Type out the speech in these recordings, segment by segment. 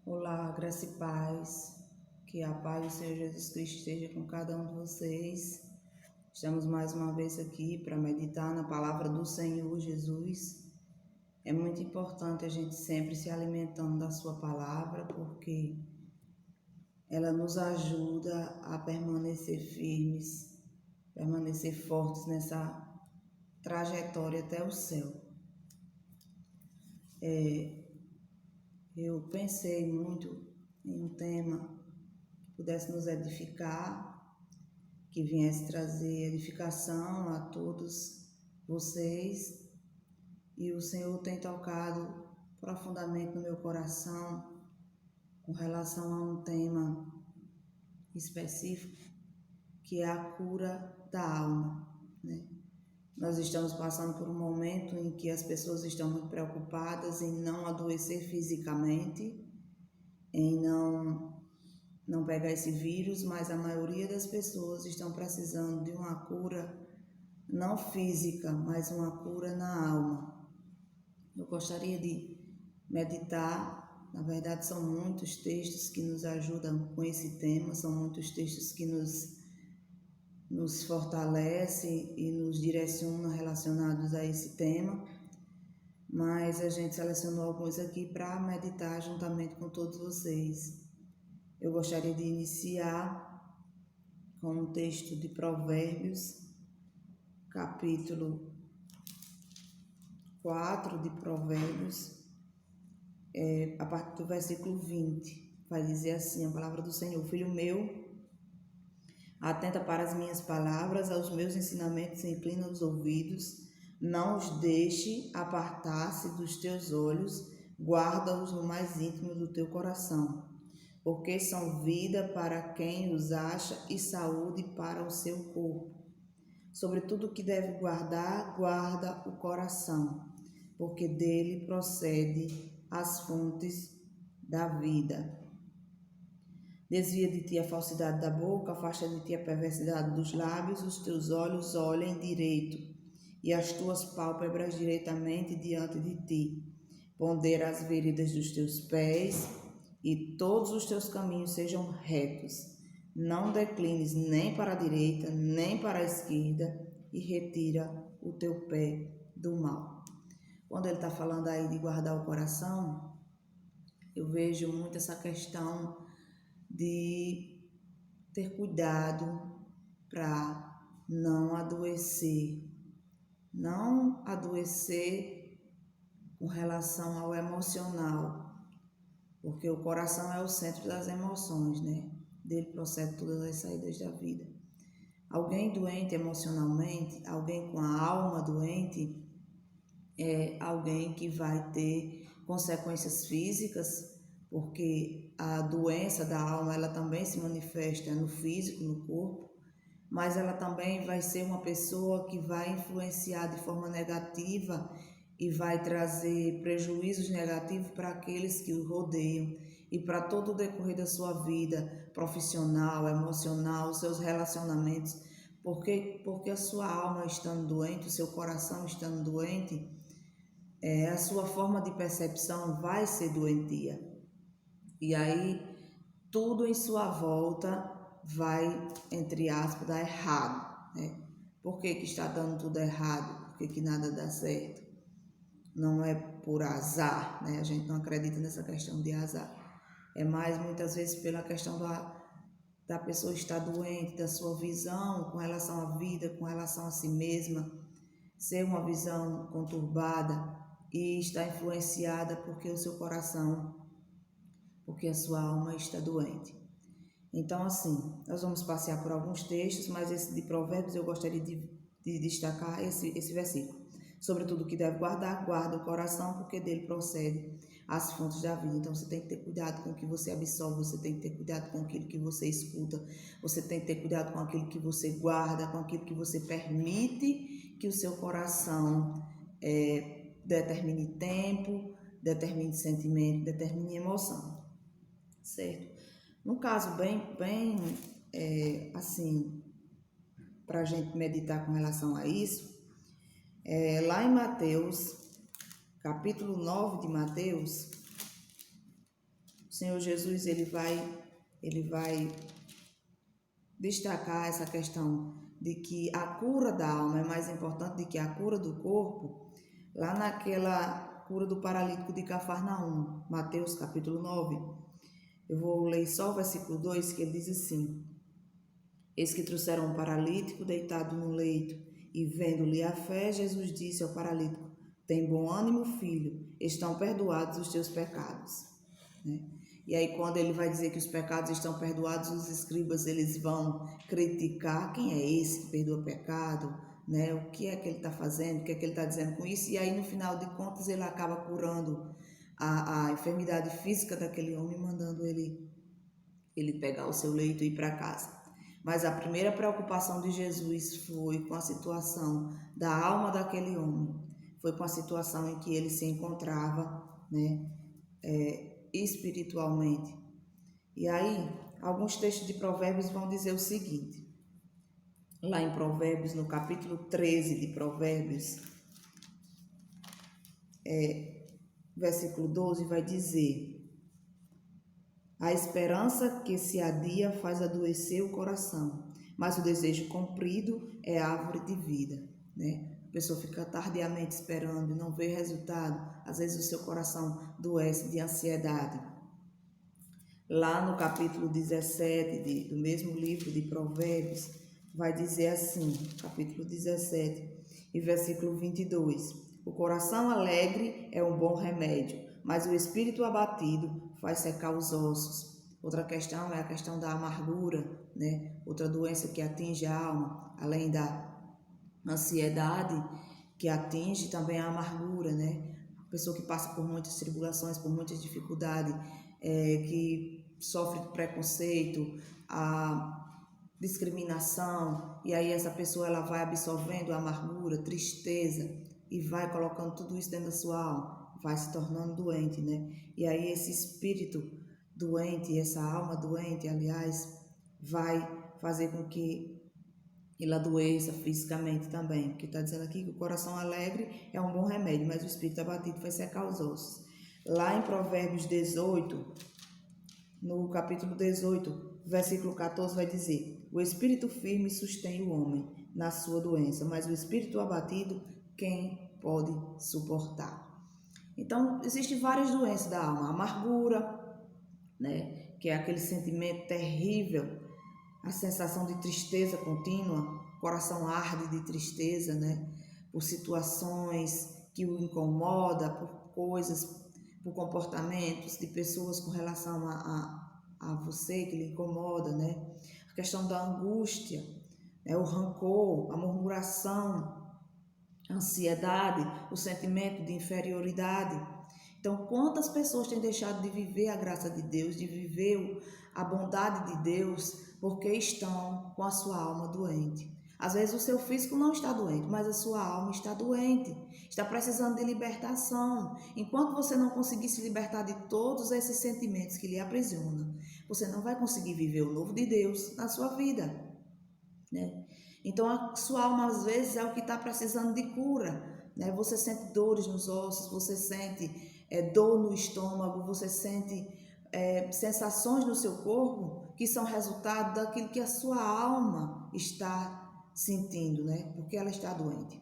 Olá, graça e paz, que a paz do Senhor Jesus Cristo esteja com cada um de vocês. Estamos mais uma vez aqui para meditar na palavra do Senhor Jesus. É muito importante a gente sempre se alimentando da sua palavra, porque ela nos ajuda a permanecer firmes, permanecer fortes nessa trajetória até o céu. Eu pensei muito em um tema que pudesse nos edificar, que viesse trazer edificação a todos vocês, e o Senhor tem tocado profundamente no meu coração com relação a um tema específico, que é a cura da alma, né? Nós estamos passando por um momento em que as pessoas estão muito preocupadas em não adoecer fisicamente, em não pegar esse vírus, mas a maioria das pessoas estão precisando de uma cura não física, mas uma cura na alma. Eu gostaria de meditar, na verdade são muitos textos que nos ajudam com esse tema, são muitos textos que nos fortalecem e nos direcionam relacionados a esse tema, mas a gente selecionou alguns aqui para meditar juntamente com todos vocês. Eu gostaria de iniciar com um texto de Provérbios, capítulo 4 de Provérbios, a partir do versículo 20, vai dizer assim a palavra do Senhor: Filho meu, atenta para as minhas palavras, aos meus ensinamentos inclina os ouvidos, não os deixe apartar-se dos teus olhos, guarda-os no mais íntimo do teu coração, porque são vida para quem os acha e saúde para o seu corpo. Sobre tudo que deve guardar, guarda o coração, porque dele procede as fontes da vida. Desvia de ti a falsidade da boca, afasta de ti a perversidade dos lábios, os teus olhos olhem direito, e as tuas pálpebras direitamente diante de ti. Pondera as veredas dos teus pés, e todos os teus caminhos sejam retos. Não declines nem para a direita, nem para a esquerda, e retira o teu pé do mal. Quando ele está falando aí de guardar o coração, eu vejo muito essa questão de ter cuidado para não adoecer com relação ao emocional, porque o coração é o centro das emoções, né? Dele procede todas as saídas da vida. Alguém doente emocionalmente, alguém com a alma doente, é alguém que vai ter consequências físicas, porque a doença da alma ela também se manifesta no físico, no corpo, mas ela também vai ser uma pessoa que vai influenciar de forma negativa e vai trazer prejuízos negativos para aqueles que o rodeiam e para todo o decorrer da sua vida profissional, emocional, seus relacionamentos, porque a sua alma estando doente, o seu coração estando doente, a sua forma de percepção vai ser doentia. E aí tudo em sua volta vai, entre aspas, dar errado, né? Por que está dando tudo errado? Por que nada dá certo? Não é por azar, né? A gente não acredita nessa questão de azar. É mais muitas vezes pela questão da pessoa estar doente, da sua visão com relação à vida, com relação a si mesma, ser uma visão conturbada e estar influenciada porque o seu coração, porque a sua alma está doente. Então, assim, nós vamos passear por alguns textos, mas esse de Provérbios eu gostaria de destacar esse versículo. Sobretudo que deve guardar, guarda o coração, porque dele procede as fontes da vida. Então, você tem que ter cuidado com o que você absorve, você tem que ter cuidado com aquilo que você escuta, você tem que ter cuidado com aquilo que você guarda, com aquilo que você permite que o seu coração determine tempo, determine sentimento, determine emoção, certo? No caso bem assim, para a gente meditar com relação a isso, lá em Mateus, capítulo 9 de Mateus, o Senhor Jesus ele vai destacar essa questão de que a cura da alma é mais importante do que a cura do corpo, lá naquela cura do paralítico de Cafarnaum, Mateus capítulo 9. Eu vou ler só o versículo 2, que ele diz assim: Eis que trouxeram um paralítico deitado no leito, e vendo-lhe a fé, Jesus disse ao paralítico: Tem bom ânimo, filho, estão perdoados os teus pecados. Né? E aí quando ele vai dizer que os pecados estão perdoados, os escribas eles vão criticar quem é esse que perdoa pecado, né? O que é que ele está fazendo, o que é que ele está dizendo com isso, e aí no final de contas ele acaba curando a enfermidade física daquele homem, mandando ele pegar o seu leito e ir para casa. Mas a primeira preocupação de Jesus foi com a situação da alma daquele homem, foi com a situação em que ele se encontrava, né? Espiritualmente. E aí, alguns textos de Provérbios vão dizer o seguinte, lá em Provérbios, no capítulo 13 de Provérbios, versículo 12, vai dizer: A esperança que se adia faz adoecer o coração, mas o desejo cumprido é árvore de vida, né? A pessoa fica tardiamente esperando e não vê resultado, às vezes o seu coração adoece de ansiedade. Lá no capítulo 17 do mesmo livro de Provérbios, vai dizer assim, capítulo 17 e versículo 22, O coração alegre é um bom remédio, mas o espírito abatido faz secar os ossos. Outra questão é a questão da amargura, né? Outra doença que atinge a alma, além da ansiedade, que atinge também a amargura, né? A pessoa que passa por muitas tribulações, por muitas dificuldades, que sofre preconceito, a discriminação, e aí essa pessoa ela vai absorvendo a amargura, tristeza, e vai colocando tudo isso dentro da sua alma, vai se tornando doente, né? E aí esse espírito doente, essa alma doente, aliás, vai fazer com que ele adoeça fisicamente também, porque está dizendo aqui que o coração alegre é um bom remédio, mas o espírito abatido vai secar os ossos. Lá em Provérbios 18, no capítulo 18, versículo 14, vai dizer: O espírito firme sustém o homem na sua doença, mas o espírito abatido, quem pode suportar? Então, existem várias doenças da alma. A amargura, né, que é aquele sentimento terrível, a sensação de tristeza contínua, o coração arde de tristeza, né, por situações que o incomodam, por coisas, por comportamentos de pessoas com relação a você que lhe incomoda, né? A questão da angústia, né? O rancor, a murmuração, a ansiedade, o sentimento de inferioridade. Então, quantas pessoas têm deixado de viver a graça de Deus, de viver a bondade de Deus, porque estão com a sua alma doente? Às vezes o seu físico não está doente, mas a sua alma está doente, está precisando de libertação. Enquanto você não conseguir se libertar de todos esses sentimentos que lhe aprisionam, você não vai conseguir viver o novo de Deus na sua vida, né? Então a sua alma às vezes é o que está precisando de cura, né? Você sente dores nos ossos, você sente dor no estômago, você sente sensações no seu corpo que são resultado daquilo que a sua alma está sentindo, né? Porque ela está doente.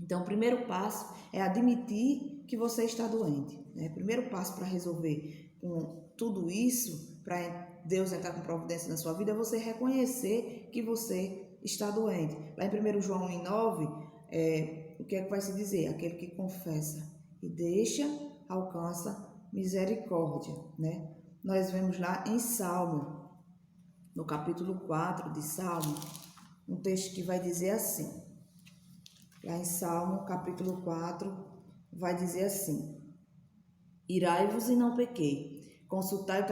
Então, o primeiro passo é admitir que você está doente, né? O primeiro passo para resolver com tudo isso, para Deus entrar com providência na sua vida, é você reconhecer que você está doente. Lá em 1 João 9, o que é que vai se dizer? Aquele que confessa e deixa, alcança misericórdia, né? Nós vemos lá em Salmo, no capítulo 4 de Salmo, um texto que vai dizer assim, lá em Salmo, capítulo 4, vai dizer assim: Irai-vos e não pequei, consultai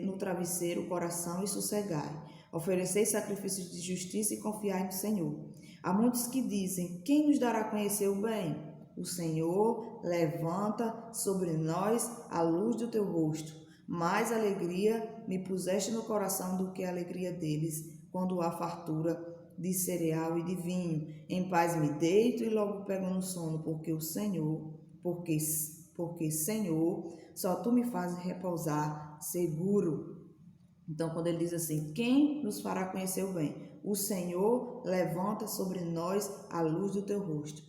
no travesseiro o coração e sossegai, oferecei sacrifícios de justiça e confiai no Senhor. Há muitos que dizem: quem nos dará a conhecer o bem? O Senhor levanta sobre nós a luz do teu rosto. Mais alegria me puseste no coração do que a alegria deles, quando há fartura de cereal e de vinho. Em paz me deito e logo pego no sono, porque Senhor, só tu me fazes repousar seguro. Então, quando ele diz assim, quem nos fará conhecer o bem? O Senhor levanta sobre nós a luz do teu rosto.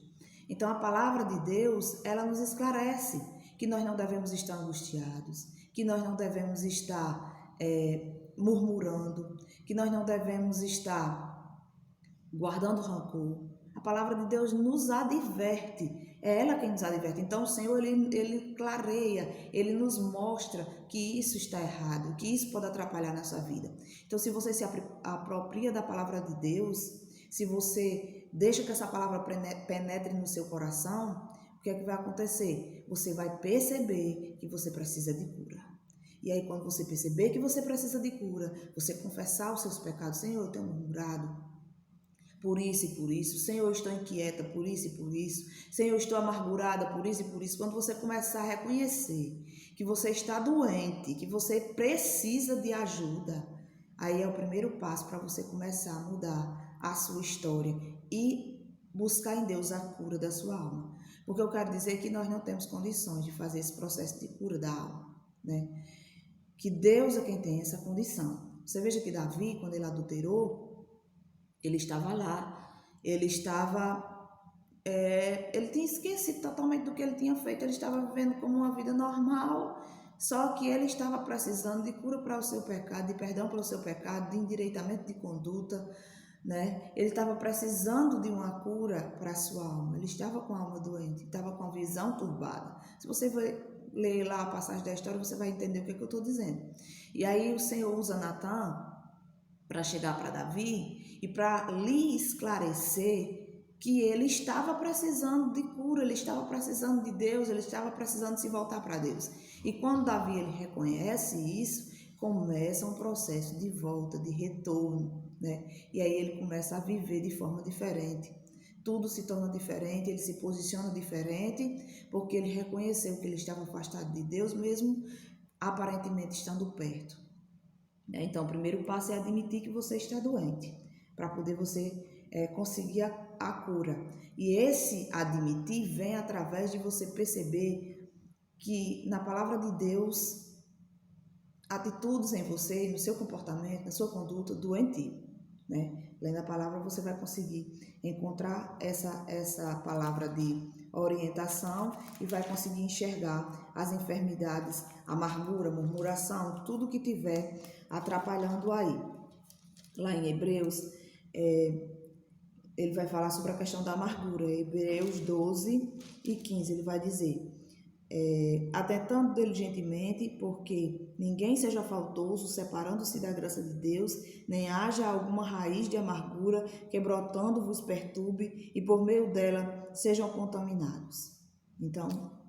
Então, a palavra de Deus, ela nos esclarece que nós não devemos estar angustiados, que nós não devemos estar murmurando, que nós não devemos estar guardando rancor. A palavra de Deus nos adverte, é ela quem nos adverte. Então o Senhor, ele clareia, ele nos mostra que isso está errado, que isso pode atrapalhar a nossa vida. Então se você se apropria da palavra de Deus, se você deixa que essa palavra penetre no seu coração, o que é que vai acontecer? Você vai perceber que você precisa de cura. E aí quando você perceber que você precisa de cura, você confessar os seus pecados, Senhor, eu tenho murmurado por isso e por isso, Senhor, eu estou inquieta por isso e por isso, Senhor, eu estou amargurada por isso e por isso. Quando você começar a reconhecer que você está doente, que você precisa de ajuda, aí é o primeiro passo para você começar a mudar a sua história e buscar em Deus a cura da sua alma. Porque eu quero dizer que nós não temos condições de fazer esse processo de cura da alma, né? Que Deus é quem tem essa condição. Você veja que Davi, quando ele adulterou, ele estava lá, ele tinha esquecido totalmente do que ele tinha feito, ele estava vivendo como uma vida normal, só que ele estava precisando de cura para o seu pecado, de perdão para o seu pecado, de endireitamento de conduta, né? Ele estava precisando de uma cura para a sua alma, ele estava com a alma doente, estava com a visão turbada. Se você ler lá a passagem da história, você vai entender o que é que eu estou dizendo. E aí o Senhor usa Natan para chegar para Davi e para lhe esclarecer que ele estava precisando de cura, ele estava precisando de Deus, ele estava precisando se voltar para Deus. E quando Davi ele reconhece isso, começa um processo de volta, de retorno, né? E aí ele começa a viver de forma diferente. Tudo se torna diferente, ele se posiciona diferente, porque ele reconheceu que ele estava afastado de Deus, mesmo aparentemente estando perto. Então, o primeiro passo é admitir que você está doente, para poder você conseguir a cura. E esse admitir vem através de você perceber que na palavra de Deus, atitudes em você, no seu comportamento, na sua conduta, doentio, né? Lendo a palavra você vai conseguir encontrar essa palavra de orientação e vai conseguir enxergar as enfermidades, amargura, murmuração, tudo que tiver atrapalhando aí. Lá em Hebreus, ele vai falar sobre a questão da amargura. Hebreus 12 e 15, ele vai dizer: atentando diligentemente, porque ninguém seja faltoso, separando-se da graça de Deus, nem haja alguma raiz de amargura que brotando vos perturbe e por meio dela sejam contaminados. Então,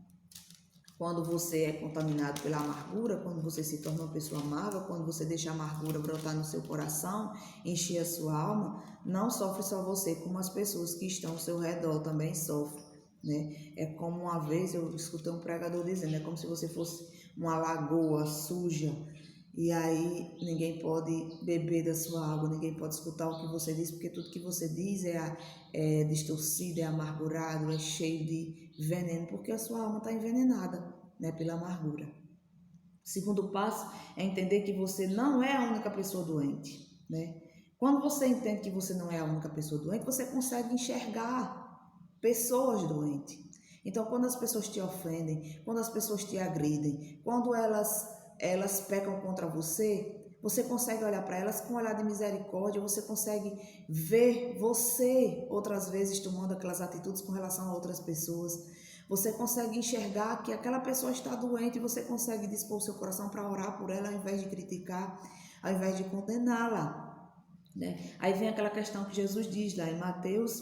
quando você é contaminado pela amargura, quando você se torna uma pessoa amarga, quando você deixa a amargura brotar no seu coração, encher a sua alma, não sofre só você, como as pessoas que estão ao seu redor também sofrem, né? É como uma vez eu escutei um pregador dizendo, é como se você fosse uma lagoa suja e aí ninguém pode beber da sua água, ninguém pode escutar o que você diz, porque tudo que você diz é distorcido, é amargurado, é cheio de veneno, porque a sua alma está envenenada, né, pela amargura. O segundo passo é entender que você não é a única pessoa doente, né? Quando você entende que você não é a única pessoa doente, você consegue enxergar pessoas doentes. Então, quando as pessoas te ofendem, quando as pessoas te agridem, quando elas pecam contra você, você consegue olhar para elas com um olhar de misericórdia, você consegue ver você outras vezes tomando aquelas atitudes com relação a outras pessoas. Você consegue enxergar que aquela pessoa está doente e você consegue dispor o seu coração para orar por ela ao invés de criticar, ao invés de condená-la, né? Aí vem aquela questão que Jesus diz lá em Mateus,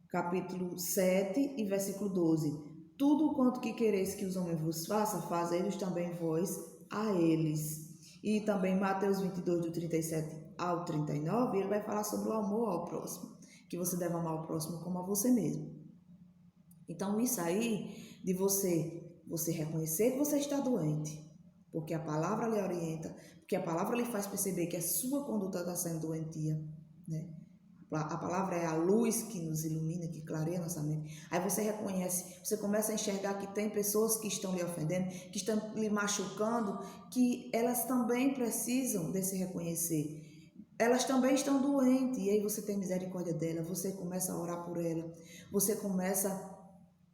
capítulo 7 e versículo 12. Tudo quanto que quereis que os homens vos façam, fazei-los também vós a eles. E também Mateus 22, do 37 ao 39, ele vai falar sobre o amor ao próximo, que você deve amar o próximo como a você mesmo. Então, isso aí de você reconhecer que você está doente, porque a palavra lhe orienta, porque a palavra lhe faz perceber que a sua conduta está sendo doentia, né? A A palavra é a luz que nos ilumina, que clareia nossa mente. Aí você reconhece, você começa a enxergar que tem pessoas que estão lhe ofendendo, que estão lhe machucando, que elas também precisam desse reconhecer. Elas também estão doentes, e aí você tem misericórdia dela, você começa a orar por ela, você começa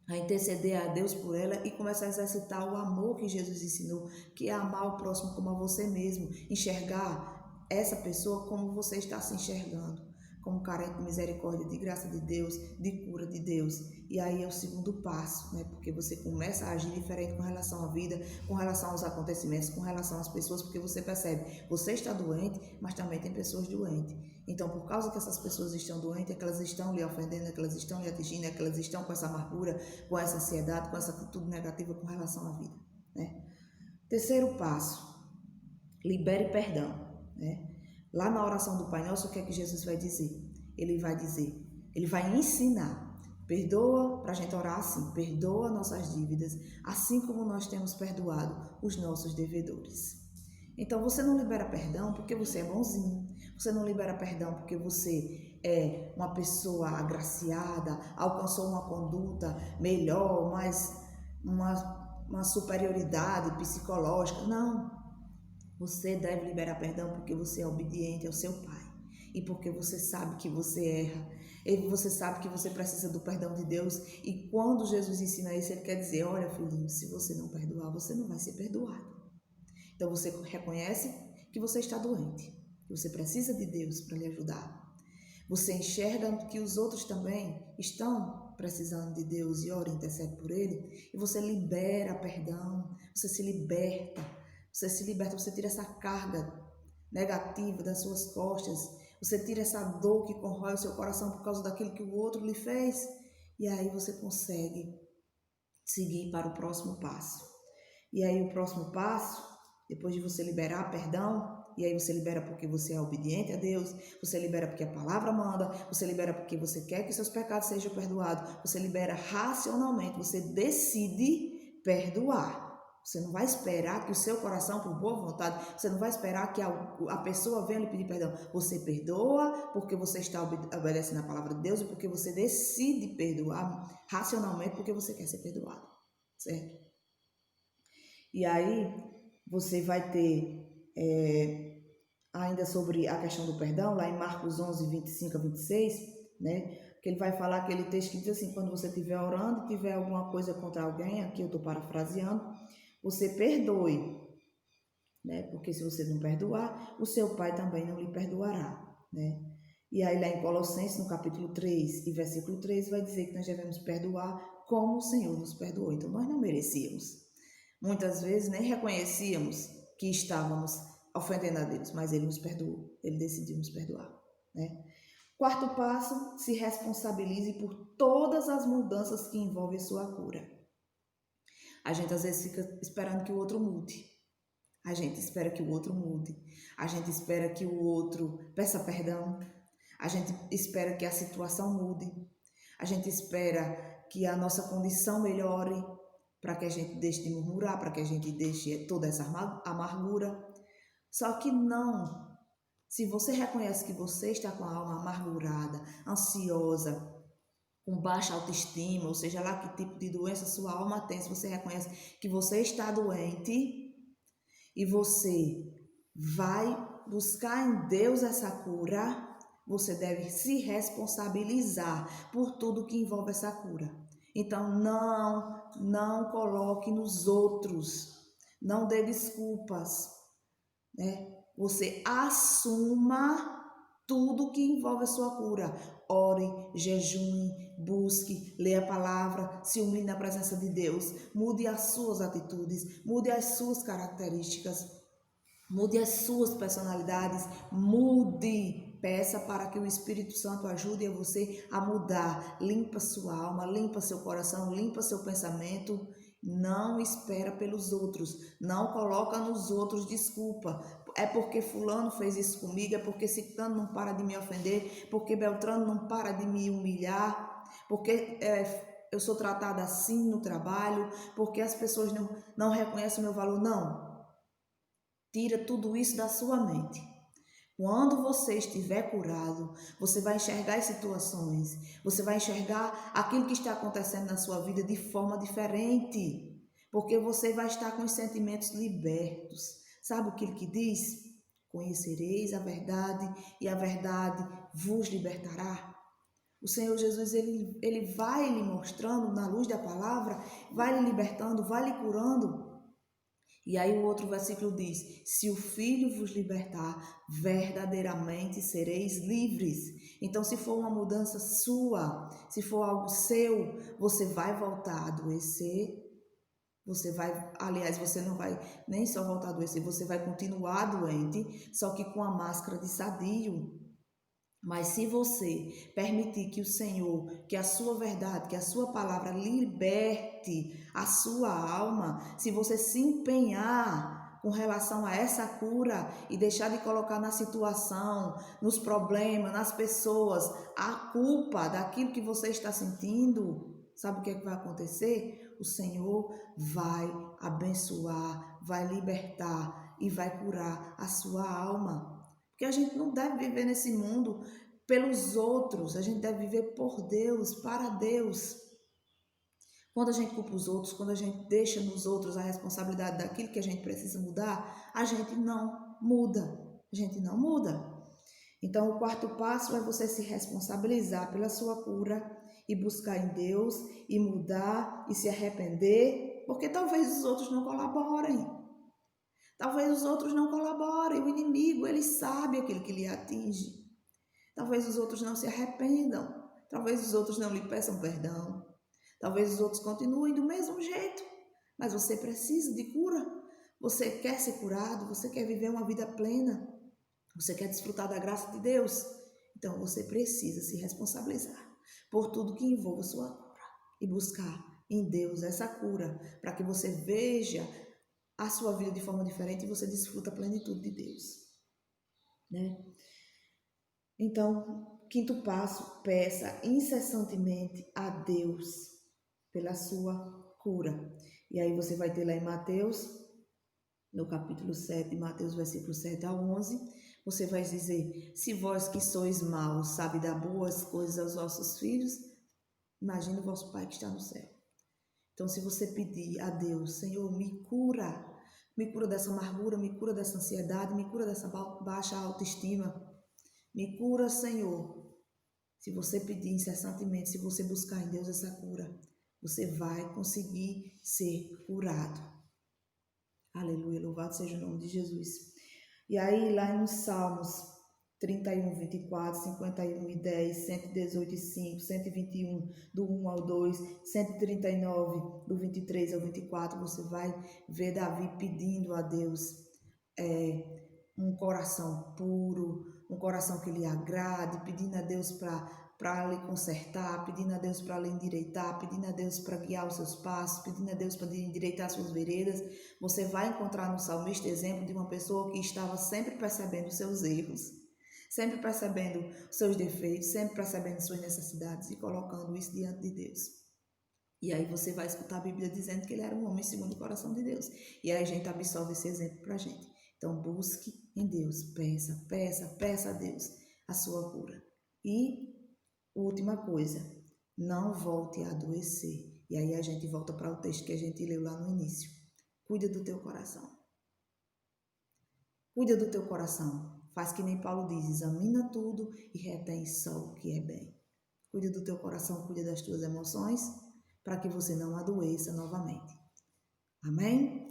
a interceder a Deus por ela e começa a exercitar o amor que Jesus ensinou, que é amar o próximo como a você mesmo, enxergar essa pessoa como você está se enxergando, como carente de misericórdia, de graça de Deus, de cura de Deus. E aí é o segundo passo, né? Porque você começa a agir diferente com relação à vida, com relação aos acontecimentos, com relação às pessoas, porque você percebe, você está doente, mas também tem pessoas doentes. Então, por causa que essas pessoas estão doentes, é que elas estão lhe ofendendo, é que elas estão lhe atingindo, é que elas estão com essa amargura, com essa ansiedade, com essa atitude negativa com relação à vida, né? Terceiro passo, libere perdão, né? Lá na oração do Pai Nosso, o que é que Jesus vai dizer? Ele vai ensinar. Perdoa, para a gente orar assim, perdoa nossas dívidas, assim como nós temos perdoado os nossos devedores. Então você não libera perdão porque você é bonzinho, você não libera perdão porque você é uma pessoa agraciada, alcançou uma conduta melhor, mais uma superioridade psicológica. Não. Você deve liberar perdão porque você é obediente ao seu Pai e porque você sabe que você erra, e você sabe que você precisa do perdão de Deus. E quando Jesus ensina isso, ele quer dizer: olha, filhinho, se você não perdoar, você não vai ser perdoado. Então você reconhece que você está doente, que você precisa de Deus para lhe ajudar. Você enxerga que os outros também estão precisando de Deus e ora e intercede por ele, e você libera perdão, você se liberta, você tira essa carga negativa das suas costas, você tira essa dor que corrói o seu coração por causa daquilo que o outro lhe fez, e aí você consegue seguir para o próximo passo. E aí o próximo passo, depois de você liberar perdão, e aí você libera porque você é obediente a Deus, você libera porque a palavra manda, você libera porque você quer que seus pecados sejam perdoados, você libera racionalmente, você decide perdoar. Você não vai esperar que o seu coração, por boa vontade, você não vai esperar que a pessoa venha lhe pedir perdão. Você perdoa porque você está obedecendo a palavra de Deus e porque você decide perdoar racionalmente porque você quer ser perdoado, certo? E aí você vai ter ainda sobre a questão do perdão, lá em Marcos 11, 25 a 26, né? Que ele vai falar aquele texto que diz assim: quando você estiver orando e tiver alguma coisa contra alguém, aqui eu estou parafraseando, você perdoe, né? Porque se você não perdoar, o seu Pai também não lhe perdoará, né? E aí lá em Colossenses, no capítulo 3 e versículo 3, vai dizer que nós devemos perdoar como o Senhor nos perdoou. Então nós não merecíamos. Muitas vezes nem reconhecíamos que estávamos ofendendo a Deus, mas Ele nos perdoou, Ele decidiu nos perdoar, né? Quarto passo, se responsabilize por todas as mudanças que envolvem sua cura. A gente às vezes fica esperando que o outro mude. A gente espera que o outro mude. A gente espera que o outro peça perdão. A gente espera que a situação mude. A gente espera que a nossa condição melhore para que a gente deixe de murmurar, para que a gente deixe toda essa amargura. Só que não. Se você reconhece que você está com a alma amargurada, ansiosa, com baixa autoestima, ou seja lá que tipo de doença sua alma tem, se você reconhece que você está doente e você vai buscar em Deus essa cura, você deve se responsabilizar por tudo que envolve essa cura. Então não coloque nos outros, não dê desculpas, né? Você assuma tudo que envolve a sua cura. Ore, jejue, busque, leia a palavra, se humilhe na presença de Deus, mude as suas atitudes, mude as suas características, mude as suas personalidades, mude, peça para que o Espírito Santo ajude a você a mudar, limpa sua alma, limpa seu coração, limpa seu pensamento. Não espera pelos outros, não coloca nos outros desculpa. É porque fulano fez isso comigo, é porque ciclano não para de me ofender, porque Beltrano não para de me humilhar, porque eu sou tratada assim no trabalho, porque as pessoas não reconhecem o meu valor. Não, tira tudo isso da sua mente. Quando você estiver curado, você vai enxergar as situações, você vai enxergar aquilo que está acontecendo na sua vida de forma diferente, porque você vai estar com os sentimentos libertos. Sabe aquilo que diz? Conhecereis a verdade e a verdade vos libertará. O Senhor Jesus, ele vai lhe mostrando na luz da palavra, vai lhe libertando, vai lhe curando. E aí o outro versículo diz: se o Filho vos libertar, verdadeiramente sereis livres. Então, se for uma mudança sua, se for algo seu, você vai voltar a adoecer. Você não vai nem só voltar a adoecer, você vai continuar doente, só que com a máscara de sadio. Mas se você permitir que o Senhor, que a sua verdade, que a sua palavra liberte a sua alma, se você se empenhar com relação a essa cura e deixar de colocar na situação, nos problemas, nas pessoas, a culpa daquilo que você está sentindo, sabe o que é que vai acontecer? O Senhor vai abençoar, vai libertar e vai curar a sua alma. Porque a gente não deve viver nesse mundo pelos outros, a gente deve viver por Deus, para Deus. Quando a gente culpa os outros, quando a gente deixa nos outros a responsabilidade daquilo que a gente precisa mudar, a gente não muda. A gente não muda. Então, o quarto passo é você se responsabilizar pela sua cura e buscar em Deus e mudar e se arrepender, porque talvez os outros não colaborem. Talvez os outros não colaborem, o inimigo, ele sabe aquilo que lhe atinge. Talvez os outros não se arrependam, talvez os outros não lhe peçam perdão, talvez os outros continuem do mesmo jeito, mas você precisa de cura, você quer ser curado, você quer viver uma vida plena, você quer desfrutar da graça de Deus, então você precisa se responsabilizar por tudo que envolva a sua cura e buscar em Deus essa cura, para que você veja a sua vida de forma diferente e você desfruta a plenitude de Deus, né? Então, quinto passo, peça incessantemente a Deus pela sua cura. E aí você vai ter lá em Mateus, no capítulo 7, Mateus versículo 7 a 11, você vai dizer: se vós que sois maus sabe dar boas coisas aos vossos filhos, imagina o vosso Pai que está no céu. Então, se você pedir a Deus: Senhor, me cura dessa amargura, me cura dessa ansiedade, me cura dessa baixa autoestima, me cura, Senhor. Se você pedir incessantemente, se você buscar em Deus essa cura, você vai conseguir ser curado. Aleluia, louvado seja o nome de Jesus. E aí, lá nos Salmos 31, 24, 51 e 10, 118 e 5, 121, do 1 ao 2, 139, do 23 ao 24, você vai ver Davi pedindo a Deus um coração puro, um coração que lhe agrade, pedindo a Deus para lhe consertar, pedindo a Deus para lhe endireitar, pedindo a Deus para guiar os seus passos, pedindo a Deus para endireitar suas veredas. Você vai encontrar no salmista exemplo de uma pessoa que estava sempre percebendo os seus erros, sempre percebendo os seus defeitos, sempre percebendo suas necessidades e colocando isso diante de Deus. E aí você vai escutar a Bíblia dizendo que ele era um homem segundo o coração de Deus. E aí a gente absorve esse exemplo para a gente. Então busque em Deus, peça a Deus a sua cura. E última coisa, não volte a adoecer. E aí a gente volta para o texto que a gente leu lá no início. Cuida do teu coração. Cuida do teu coração. Faz que nem Paulo diz, examina tudo e retém só o que é bem. Cuida do teu coração, cuida das tuas emoções, para que você não adoeça novamente. Amém?